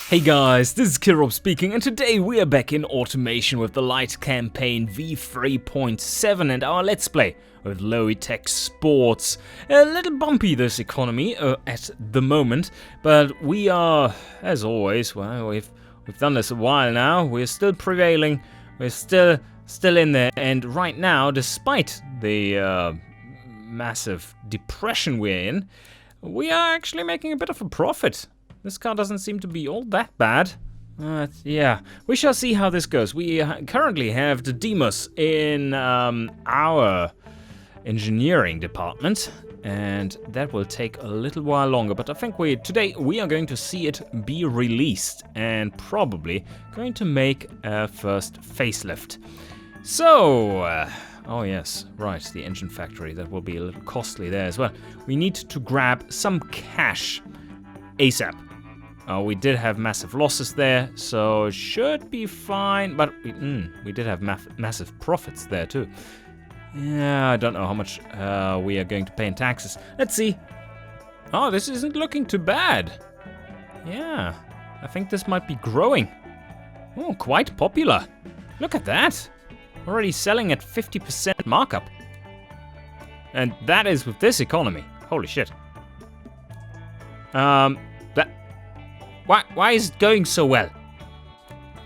Hey guys, this is Kirop speaking, and today we are back in Automation with the Lite Campaign V3.7 and our Let's Play with low-tech sports. A little bumpy this economy at the moment, but we are, as always, well, we've done this a while now, we're still prevailing, we're still in there, and right now, despite the massive depression we're in, we are actually making a bit of a profit. This car doesn't seem to be all that bad. Yeah, we shall see how this goes. We currently have the Demos in our engineering department, and that will take a little while longer, but I think today we are going to see it be released and probably going to make a first facelift. So, oh yes, right, the engine factory, that will be a little costly there as well. We need to grab some cash ASAP. We did have massive losses there, so should be fine, but we did have massive profits there too. Yeah, I don't know how much we are going to pay in taxes. Let's see. Oh, this isn't looking too bad. Yeah, I think this might be growing. Oh, quite popular. Look at that. Already selling at 50% markup. And that is with this economy. Holy shit. Why is it going so well?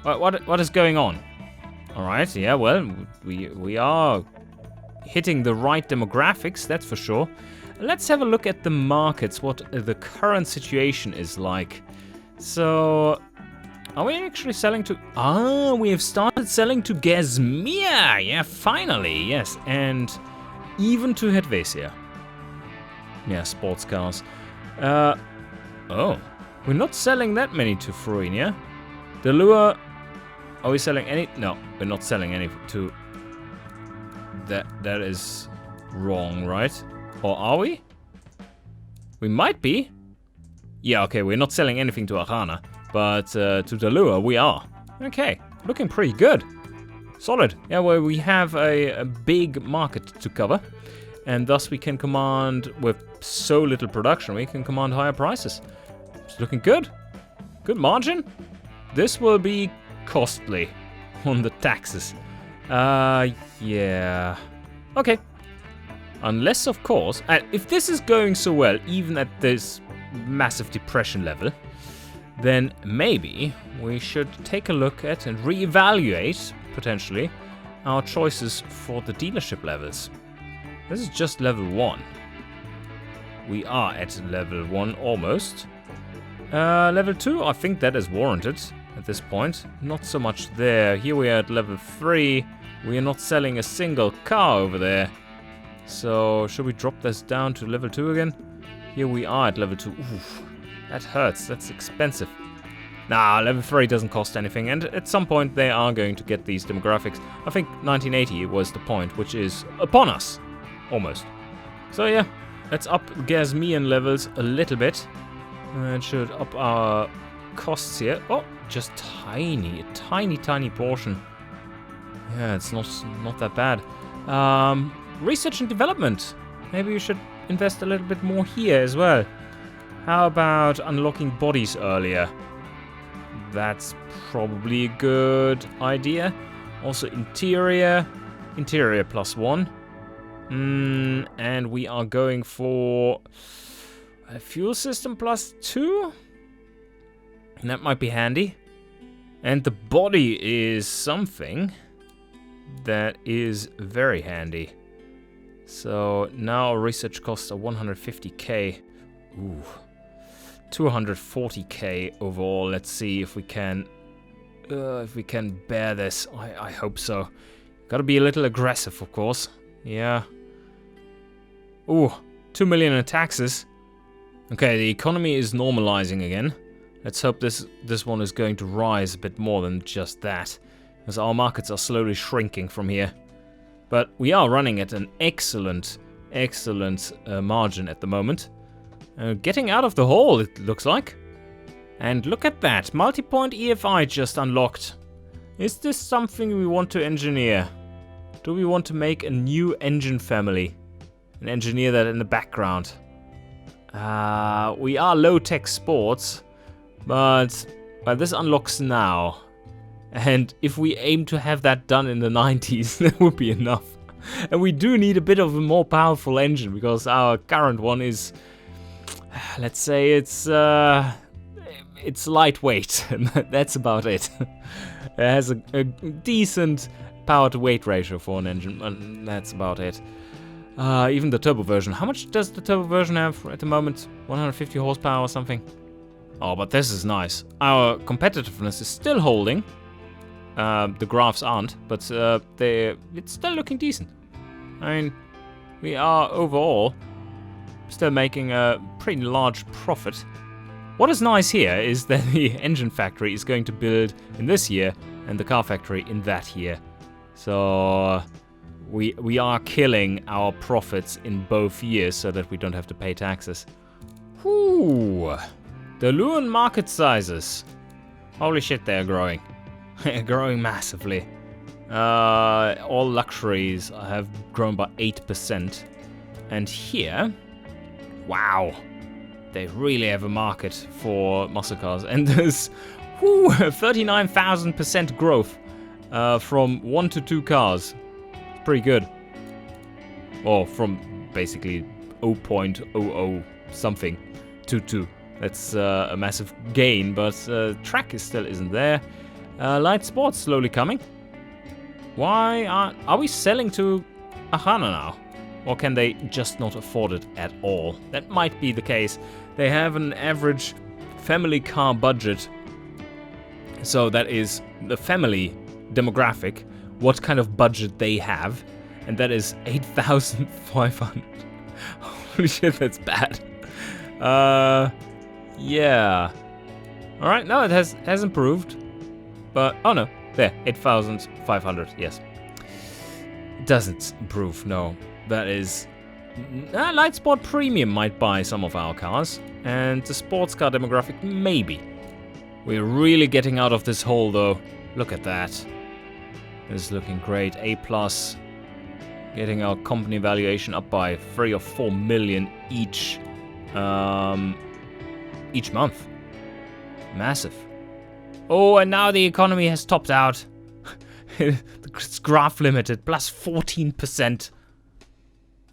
What is going on? All right, yeah, well, we are hitting the right demographics, that's for sure. Let's have a look at the markets, what the current situation is like. So, are we actually selling to... Ah, we have started selling to Gazmir! Yeah, finally, yes. And even to Helvetia. Yeah, sports cars. Oh. We're not selling that many to Fruinian. The Lure... Are we selling any... No, we're not selling any to... That is wrong, right? Or are we? We might be. Yeah, okay, we're not selling anything to Arana. But to the Lure, we are. Okay, looking pretty good. Solid. Yeah, well, we have a big market to cover. And thus we can command, with so little production, we can command higher prices. It's looking good. Good margin. This will be costly on the taxes. Yeah. Okay. Unless, of course, if this is going so well, even at this massive depression level, then maybe we should take a look at and reevaluate, potentially, our choices for the dealership levels. This is just level 1. We are at level 1 almost. Level 2, I think that is warranted at this point. Not so much there. Here we are at level 3. We are not selling a single car over there. So, should we drop this down to level 2 again? Here we are at level 2. Oof, that hurts. That's expensive. Nah, level 3 doesn't cost anything. And at some point, they are going to get these demographics. I think 1980 was the point, which is upon us. Almost. So, yeah. Let's up Gazmian levels a little bit. It should up our costs here. Oh, just a tiny portion. Yeah, it's not that bad. Research and development. Maybe we should invest a little bit more here as well. How about unlocking bodies earlier? That's probably a good idea. Also interior +1. And we are going for a fuel system +2? And that might be handy. And the body is something that is very handy. So now our research costs are 150k. Ooh. 240k overall. Let's see if we can bear this. I hope so. Gotta be a little aggressive, of course. Yeah. Ooh, 2 million in taxes. Okay, the economy is normalizing again. Let's hope this one is going to rise a bit more than just that, as our markets are slowly shrinking from here. But we are running at an excellent margin at the moment. Getting out of the hole, it looks like. And look at that, multi-point EFI just unlocked. Is this something we want to engineer? Do we want to make a new engine family and engineer that in the background? We are low-tech sports, but Well, this unlocks now. And if we aim to have that done in the 90s, that would be enough. And we do need a bit of a more powerful engine, because our current one is, let's say it's lightweight, and that's about it. It has a decent power to weight ratio for an engine, and that's about it. Even the turbo version. How much does the turbo version have at the moment? 150 horsepower or something? Oh, but this is nice. Our competitiveness is still holding. The graphs aren't, but it's still looking decent. I mean, we are overall still making a pretty large profit. What is nice here is that the engine factory is going to build in this year and the car factory in that year. So we are killing our profits in both years so that we don't have to pay taxes. Whew. The Luan market sizes. Holy shit, they're growing. They're growing massively. All luxuries have grown by 8%. And here, wow, they really have a market for muscle cars. And there's 39,000% growth from 1 to 2 cars. It's pretty good. Or from basically 0.00 something to 2. That's a massive gain, but track still isn't there. Light sports slowly coming. Why are we selling to Ahana now? Or can they just not afford it at all? That might be the case. They have an average family car budget. So that is the family demographic, what kind of budget they have. And that is 8,500. Holy shit, that's bad. Yeah. Alright, no, it has improved. But, oh no, there, 8,500, yes. It doesn't improve, no. That is... Light Sport Premium might buy some of our cars. And the sports car demographic, maybe. We're really getting out of this hole, though. Look at that. This is looking great. A+. Getting our company valuation up by 3 or 4 million each month. Massive. Oh, and now the economy has topped out. It's graph limited, plus 14%.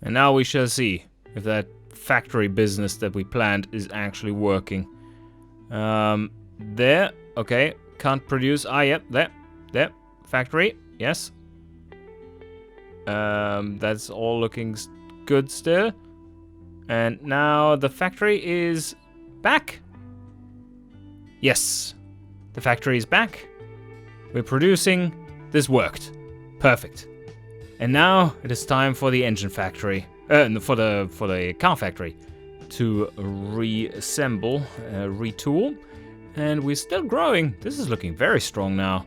And now we shall see if that factory business that we planned is actually working. There, okay, can't produce. Ah, yep, there, factory, yes. That's all looking good still. And now the factory is back. Yes, the factory is back. We're producing. This worked. Perfect. And now it is time for the engine factory, for the car factory, to reassemble, retool, and we're still growing. This is looking very strong now.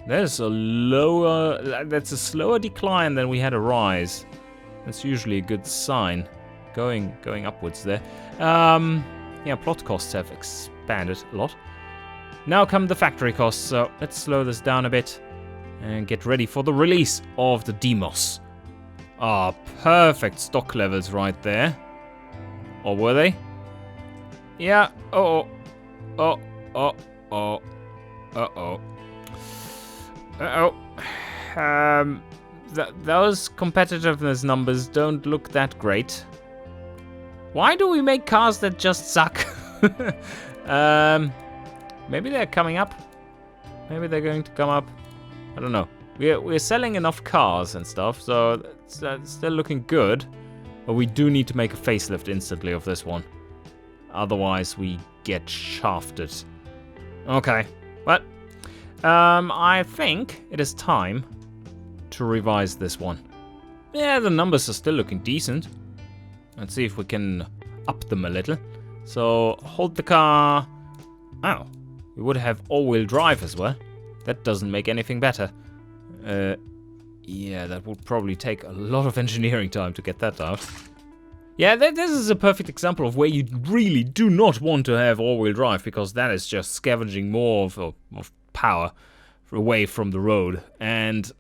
That's a slower decline than we had a rise. That's usually a good sign. Going upwards there. Yeah, plot costs have expanded a lot. Now come the factory costs, so let's slow this down a bit and get ready for the release of the Demos. Ah, perfect stock levels right there. Or were they? Yeah. Uh-oh. Uh-oh. Uh-oh. Uh-oh. Uh-oh. Those competitiveness numbers don't look that great. Why do we make cars that just suck? Maybe they're coming up. Maybe they're going to come up. I don't know. We're selling enough cars and stuff, so it's still looking good. But we do need to make a facelift instantly of this one. Otherwise, we get shafted. Okay. Well, I think it is time to revise this one. Yeah, the numbers are still looking decent. Let's see if we can up them a little. So, hold the car. Oh, we would have all-wheel drive as well. That doesn't make anything better. Yeah, that would probably take a lot of engineering time to get that out. Yeah, this is a perfect example of where you really do not want to have all-wheel drive, because that is just scavenging more of power away from the road. And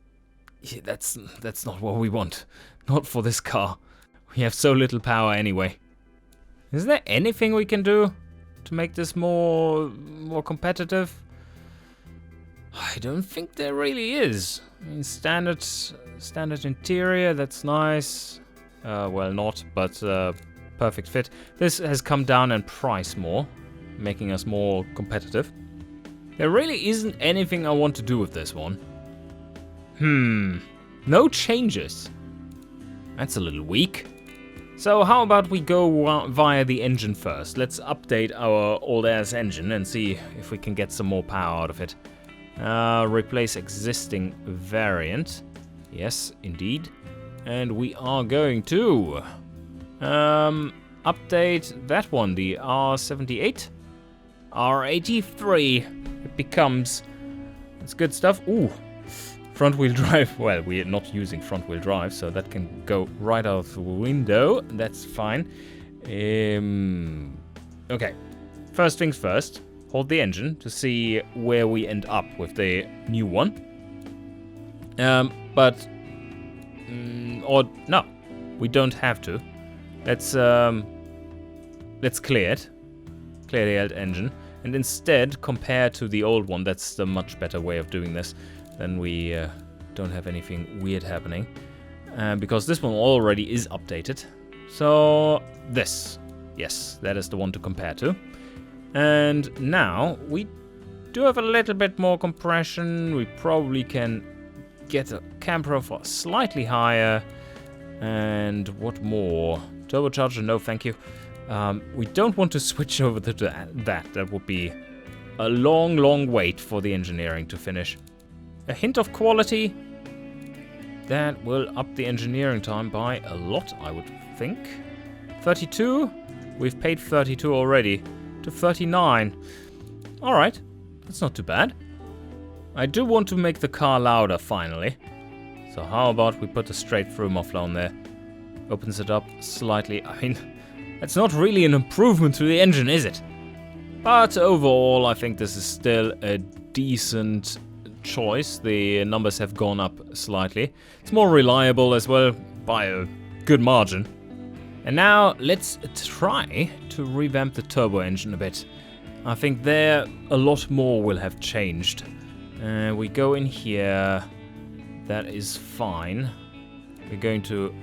yeah, that's not what we want. Not for this car. We have so little power anyway. Is there anything we can do? to make this more competitive? I don't think there really is. I mean, standard interior, that's nice. Well, not, but perfect fit. This has come down in price more, making us more competitive. There really isn't anything I want to do with this one. No changes. That's a little weak. So how about we go via the engine first? Let's update our old-ass engine and see if we can get some more power out of it. Replace existing variant. Yes, indeed. And we are going to update that one, the R78. R83. It becomes... It's good stuff. Ooh. Front-wheel drive. Well, we're not using front-wheel drive, so that can go right out of the window. That's fine. Okay. First things first. Hold the engine to see where we end up with the new one. Or no, we don't have to. Let's clear it. Clear the old engine. And instead compare to the old one. That's the much better way of doing this. Then we don't have anything weird happening. Because this one already is updated. So this. Yes, that is the one to compare to. And now we do have a little bit more compression. We probably can get a camper for slightly higher. And what more? Turbocharger, no thank you. We don't want to switch over to that. That would be a long wait for the engineering to finish. A hint of quality. That will up the engineering time by a lot, I would think. 32. We've paid 32 already. To 39. Alright. That's not too bad. I do want to make the car louder, finally. So how about we put a straight-through muffler on there. Opens it up slightly. I mean, that's not really an improvement to the engine, is it? But overall, I think this is still a decent choice. The numbers have gone up slightly. It's more reliable as well by a good margin. And now let's try to revamp the turbo engine a bit. I think there a lot more will have changed. We go in here. That is fine. We're going to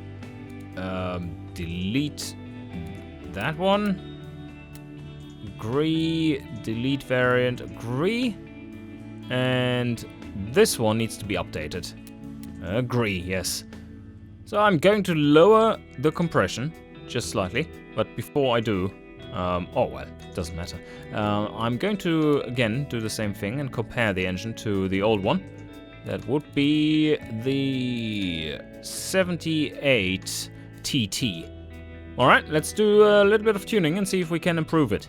delete that one. Agree. Delete variant. Agree. And this one needs to be updated. Agree, yes. So I'm going to lower the compression just slightly, but before I do, oh well, it doesn't matter. I'm going to again do the same thing and compare the engine to the old one. That would be the 78 TT. Alright, let's do a little bit of tuning and see if we can improve it.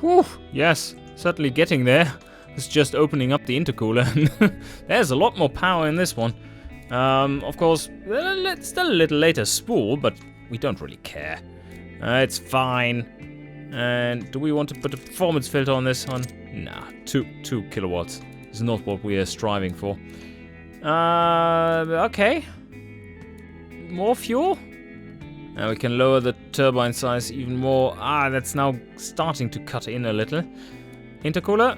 Whew, yes, certainly getting there. It's just opening up the intercooler. There's a lot more power in this one. Of course, it's still a little later spool, but we don't really care. It's fine. And do we want to put a performance filter on this one? Nah, 2 kilowatts is not what we are striving for. Okay. More fuel? Now we can lower the turbine size even more. That's now starting to cut in a little. Intercooler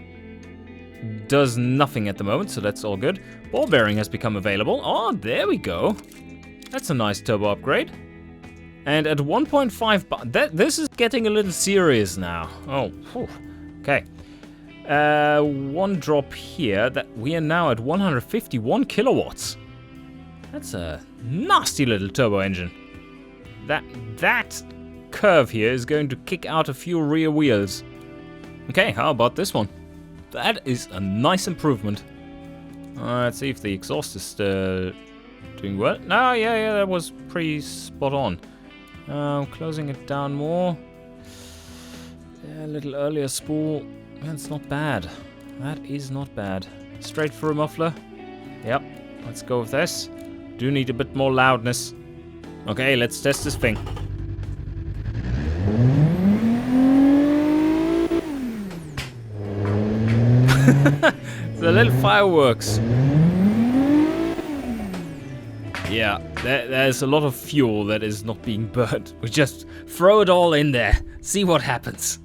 does nothing at the moment, so that's all good. Ball bearing has become available. Oh, there we go. That's a nice turbo upgrade. And at 1.5 this is getting a little serious now. Oh, whew. Okay. One drop here. That we are now at 151 kilowatts. That's a nasty little turbo engine. That curve here is going to kick out a few rear wheels. Okay, how about this one? That is a nice improvement. Let's see if the exhaust is still doing well. No, yeah, that was pretty spot on. Closing it down more. Yeah, a little earlier spool. That's not bad. That is not bad. Straight through muffler. Yep, let's go with this. Do need a bit more loudness. Okay, let's test this thing. The little fireworks. Yeah, there's a lot of fuel that is not being burnt. We just throw it all in there. See what happens.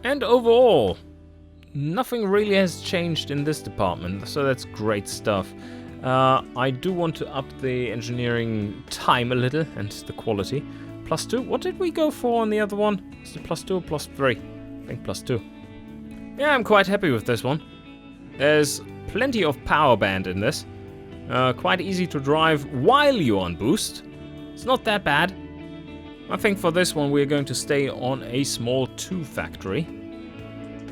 And overall, nothing really has changed in this department, so that's great stuff. I do want to up the engineering time a little and the quality. +2. What did we go for on the other one? Is it +2 or +3? I think +2. Yeah, I'm quite happy with this one. There's plenty of power band in this. Quite easy to drive while you're on boost. It's not that bad. I think for this one we're going to stay on a small 2 factory.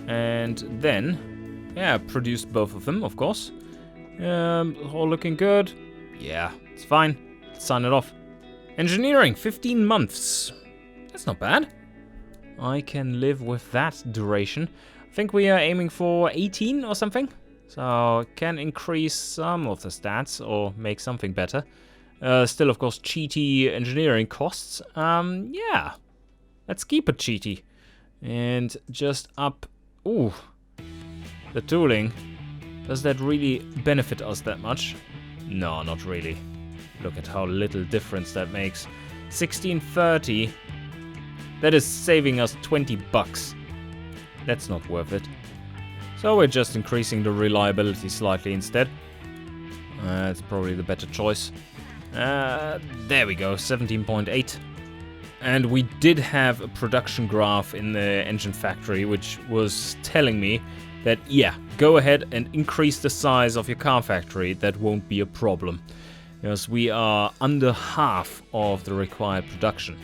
And then, yeah, produce both of them, of course. All looking good. Yeah, it's fine. Let's sign it off. Engineering, 15 months. That's not bad. I can live with that duration. I think we are aiming for 18 or something. So can increase some of the stats or make something better. Still, of course, cheaty engineering costs. Yeah, let's keep it cheaty. And just up... Ooh, the tooling. Does that really benefit us that much? No, not really. Look at how little difference that makes. 1630. That is saving us 20 bucks. That's not worth it. So we're just increasing the reliability slightly instead. That's probably the better choice. There we go, 17.8. And we did have a production graph in the engine factory which was telling me that, yeah, go ahead and increase the size of your car factory. That won't be a problem. Because we are under half of the required production.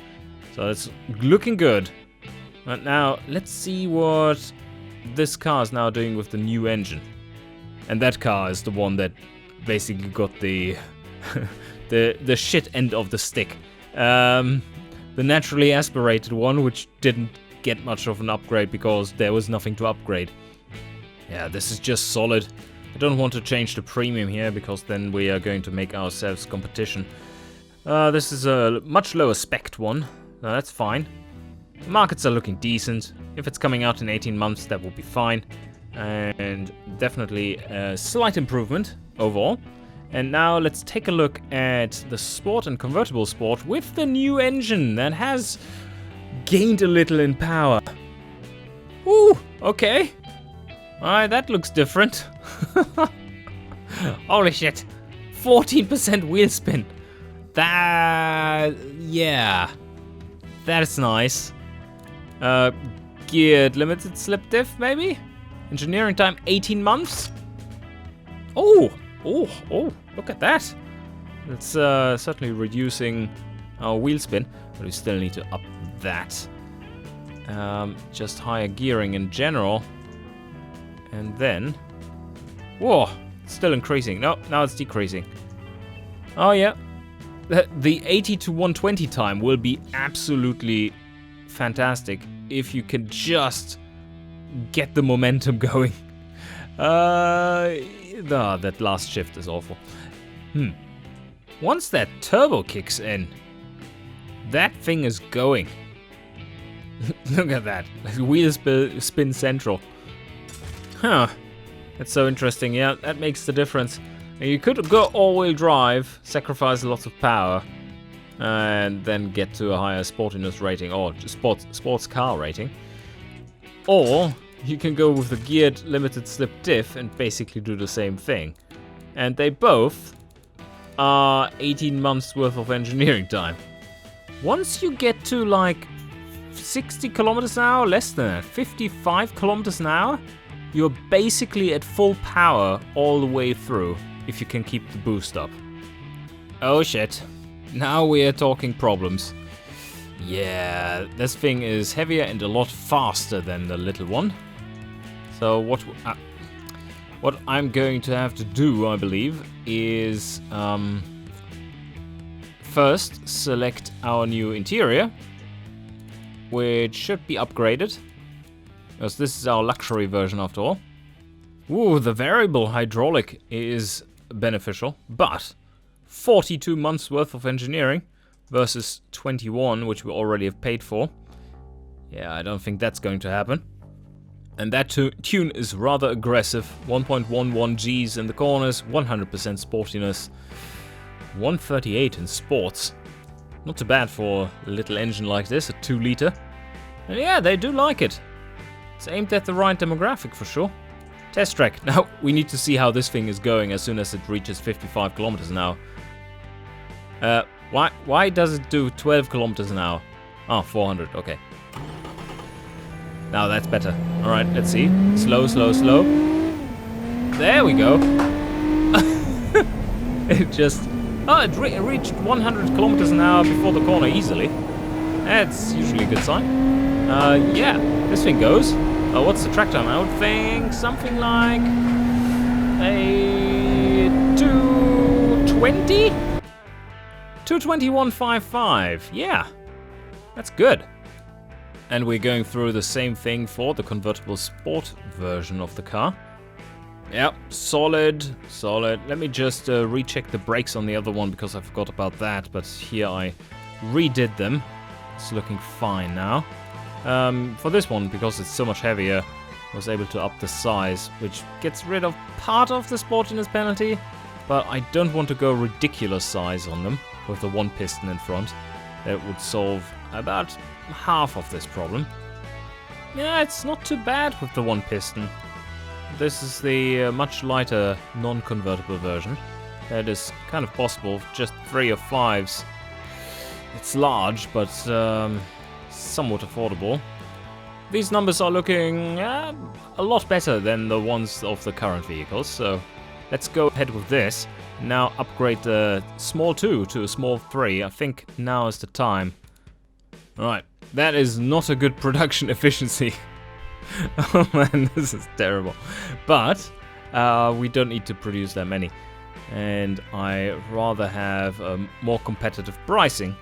So it's looking good. But now, let's see what this car is now doing with the new engine. And that car is the one that basically got the the shit end of the stick. The naturally aspirated one, which didn't get much of an upgrade because there was nothing to upgrade. Yeah, this is just solid. I don't want to change the premium here because then we are going to make ourselves competition. This is a much lower spec'd one. That's fine. The markets are looking decent. If it's coming out in 18 months, that will be fine. And definitely a slight improvement overall. And now let's take a look at the Sport and Convertible Sport with the new engine that has gained a little in power. Ooh, okay. Alright, that looks different. Holy shit. 14% wheel spin. That... yeah. That is nice. Geared limited slip diff, maybe? Engineering time 18 months? Oh, look at that. It's certainly reducing our wheel spin, but we still need to up that. Just higher gearing in general. And then... whoa, it's still increasing. No, now it's decreasing. Oh yeah. The 80 to 120 time will be absolutely fantastic if you can just get the momentum going. That last shift is awful. Once that turbo kicks in, that thing is going. Look at that. Wheel spin central. Huh. That's so interesting. Yeah, that makes the difference. You could go all-wheel drive, sacrifice lots of power, and then get to a higher sportiness rating, or sports car rating. Or you can go with the geared limited slip diff and basically do the same thing. And they both are 18 months worth of engineering time. Once you get to like 60 kilometers an hour, less than that, 55 kilometers an hour, you're basically at full power all the way through, if you can keep the boost up. Oh shit. Now we are talking problems. Yeah, this thing is heavier and a lot faster than the little one. So what I'm going to have to do, I believe, is first select our new interior, which should be upgraded, because this is our luxury version after all. Ooh, the variable hydraulic is beneficial, but 42 months worth of engineering versus 21, which we already have paid for. Yeah, I don't think that's going to happen. And that tune is rather aggressive. 1.11 Gs in the corners, 100% sportiness, 138 in sports. Not too bad for a little engine like this, a 2 liter. And yeah, they do like it. It's aimed at the right demographic for sure. Test track. Now, we need to see how this thing is going as soon as it reaches 55 kilometers an hour. Why does it do 12 kilometers an hour? Oh, 400, okay. Now that's better. Alright, let's see. Slow, slow, slow. There we go. It just... Oh, it reached 100 kilometers an hour before the corner easily. That's usually a good sign. Yeah, this thing goes. What's the track time? I would think something like... a... 220? 221.55. Yeah, that's good. And we're going through the same thing for the convertible sport version of the car. Yep, solid, solid. Let me just recheck the brakes on the other one because I forgot about that. But here I redid them. It's looking fine now. For this one, because it's so much heavier, I was able to up the size, which gets rid of part of the sportiness penalty. But I don't want to go ridiculous size on them with the one piston in front. That would solve about half of this problem. Yeah, it's not too bad with the one piston. This is the much lighter non-convertible version. That is kind of possible, just 3 or 5s. It's large, but somewhat affordable. These numbers are looking a lot better than the ones of the current vehicles, so let's go ahead with this. Now upgrade the small 2 to a small 3. I think now is the time. Alright, that is not a good production efficiency. Oh man, this is terrible. But we don't need to produce that many. And I rather have more competitive pricing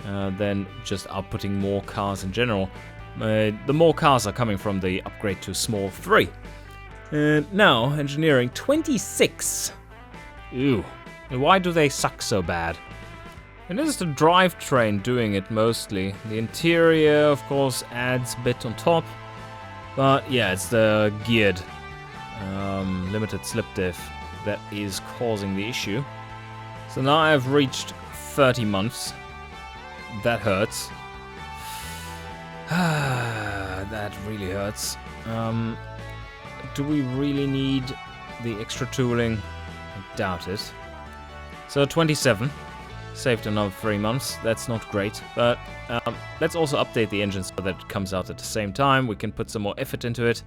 than just outputting more cars in general. The more cars are coming from the upgrade to small 3. And now, engineering 26. Ew. Why do they suck so bad? And this is the drivetrain doing it mostly. The interior, of course, adds a bit on top. But yeah, it's the geared limited slip diff that is causing the issue. So now I've reached 30 months. That hurts. That really hurts. Do we really need the extra tooling? I doubt it. So 27. Saved another 3 months. That's not great. But let's also update the engine so that it comes out at the same time. We can put some more effort into it.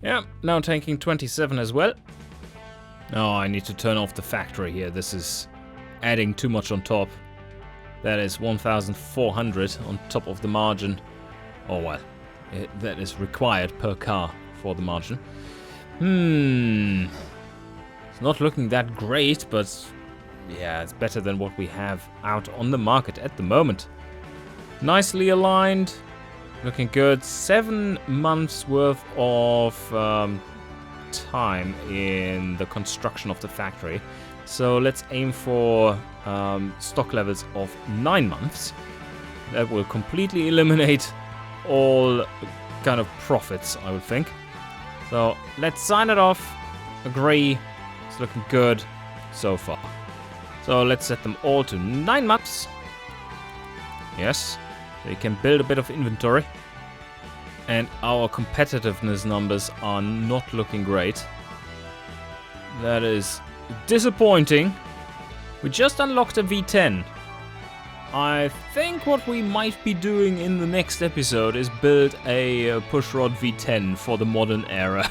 Yeah, now tanking 27 as well. Oh, I need to turn off the factory here. This is adding too much on top. That is 1,400 on top of the margin. Oh well, that is required per car for the margin. It's not looking that great, but yeah, it's better than what we have out on the market at the moment. Nicely aligned, looking good. 7 months worth of time in the construction of the factory. So let's aim for stock levels of 9 months. That will completely eliminate all kind of profits, I would think. So let's sign it off. Agree. It's looking good so far. So let's set them all to 9 months. Yes, they can build a bit of inventory. And our competitiveness numbers are not looking great. That is disappointing. We just unlocked a V10. I think what we might be doing in the next episode is build a pushrod V10 for the modern era.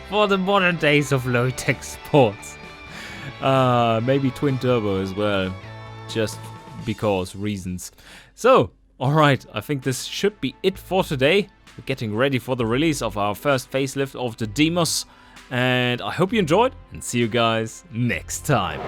For the modern days of low-tech sports. Maybe twin turbo as well, just because reasons. So, alright, I think this should be it for today. We're getting ready for the release of our first facelift of the Demos, and I hope you enjoyed, and see you guys next time.